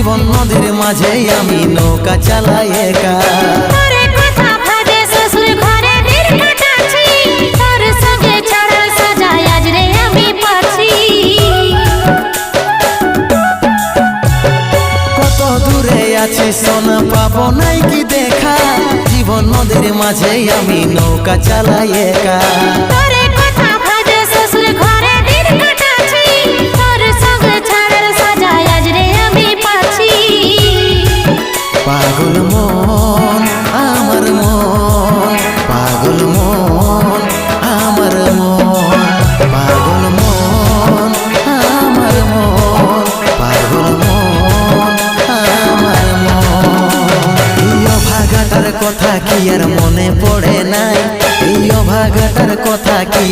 জীবন নদীর মাঝে আমি নৌকা চালাই একা। কত দূরে আছি সোনা পাবো নাই কি দেখা, জীবন নদীর মাঝে আমি নৌকা চালাই একা। পাগল মন আমার মন, পাগল মন আমার মন, পাগল মন আমার মন, পাগল মন আমার মন। এই অভাগাটার কথা কি আর মনে পড়ে নাই, এই অভাগাটার কথা কি